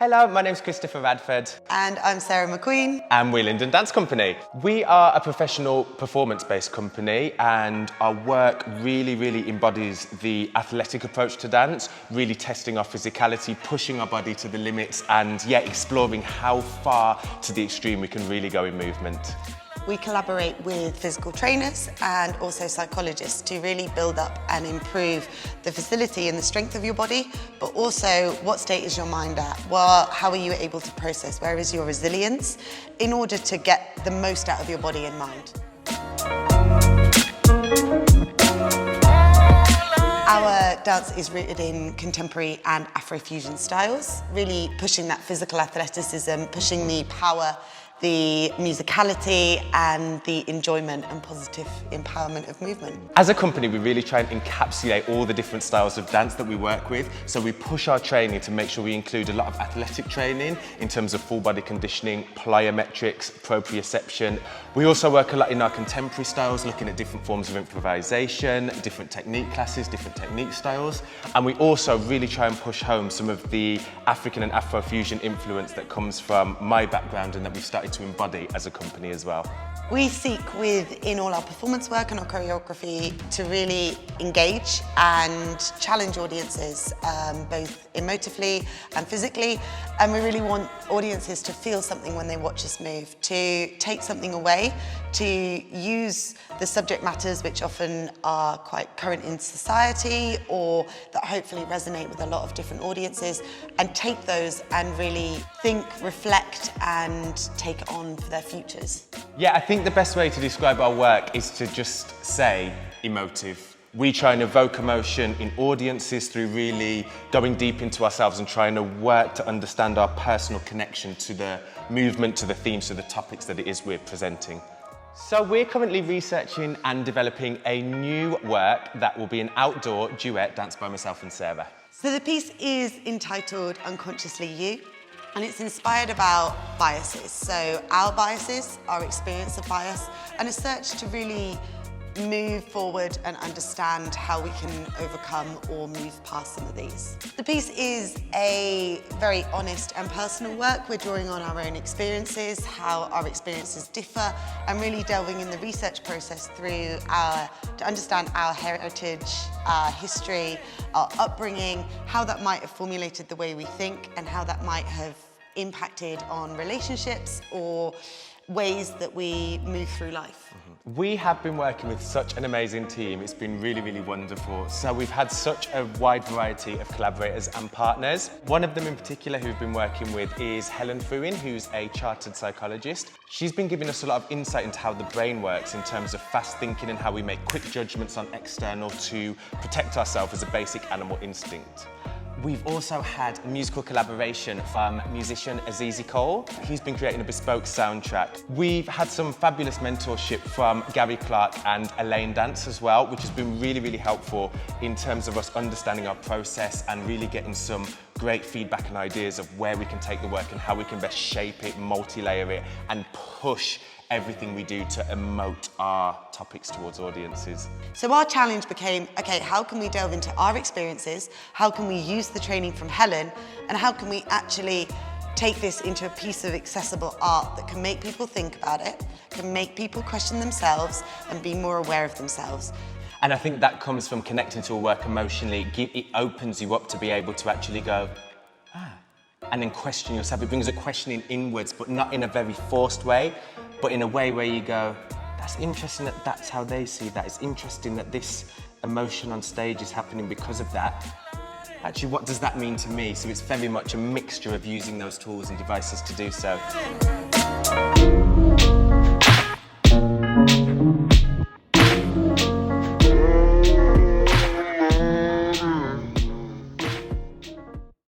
Hello, my name's Christopher Radford. And I'm Sarah McQueen. And we're Linden Dance Company. We are a professional performance-based company, and our work really embodies the athletic approach to dance, really testing our physicality, pushing our body to the limits, and exploring how far to the extreme we can really go in movement. We collaborate with physical trainers and also psychologists to really build up and improve the facility and the strength of your body, but also what state is your mind at? Well, how are you able to process? Where is your resilience in order to get the most out of your body and mind? Our dance is rooted in contemporary and Afro-fusion styles, really pushing that physical athleticism, pushing the power, the musicality and the enjoyment and positive empowerment of movement. As a company, we really try and encapsulate all the different styles of dance that we work with. So we push our training to make sure we include a lot of athletic training in terms of full body conditioning, plyometrics, proprioception. We also work a lot in our contemporary styles, looking at different forms of improvisation, different technique classes, different technique styles. And we also really try and push home some of the African and Afro-fusion influence that comes from my background and that we've started to embody as a company as well. We seek within all our performance work and our choreography to really engage and challenge audiences, both emotively and physically. And we really want audiences to feel something when they watch us move, to take something away, to use the subject matters which often are quite current in society or that hopefully resonate with a lot of different audiences, and take those and really think, reflect and take it on for their futures. Yeah, I think the best way to describe our work is to just say emotive. We try and evoke emotion in audiences through really going deep into ourselves and trying to work to understand our personal connection to the movement, to the themes, to the topics that it is we're presenting. So we're currently researching and developing a new work that will be an outdoor duet danced by myself and Sarah. So the piece is entitled Unconsciously You, and it's inspired about biases. So our biases, our experience of bias, and a search to really move forward and understand how we can overcome or move past some of these. The piece is a very honest and personal work. We're drawing on our own experiences, how our experiences differ, and really delving in the research process through to understand our heritage, our history, our upbringing, how that might have formulated the way we think and how that might have impacted on relationships or ways that we move through life. We have been working with such an amazing team. It's been really wonderful. So we've had such a wide variety of collaborators and partners. One of them in particular who we've been working with is Helen Fruin, who's a chartered psychologist. She's been giving us a lot of insight into how the brain works in terms of fast thinking and how we make quick judgments on external to protect ourselves as a basic animal instinct. We've also had musical collaboration from musician Azizi Cole. He's been creating a bespoke soundtrack. We've had some fabulous mentorship from Gary Clark and Elaine Dance as well, which has been really helpful in terms of us understanding our process and really getting some great feedback and ideas of where we can take the work and how we can best shape it, multi-layer it, and push everything we do to emote our topics towards audiences. So our challenge became, okay, how can we delve into our experiences? How can we use the training from Helen? And how can we actually take this into a piece of accessible art that can make people think about it, can make people question themselves and be more aware of themselves? And I think that comes from connecting to a work emotionally. It opens you up to be able to actually go, and then question yourself. It brings a questioning inwards, but not in a very forced way, but in a way where you go, that's interesting that that's how they see that. It's interesting that this emotion on stage is happening because of that. Actually, what does that mean to me? So it's very much a mixture of using those tools and devices to do so.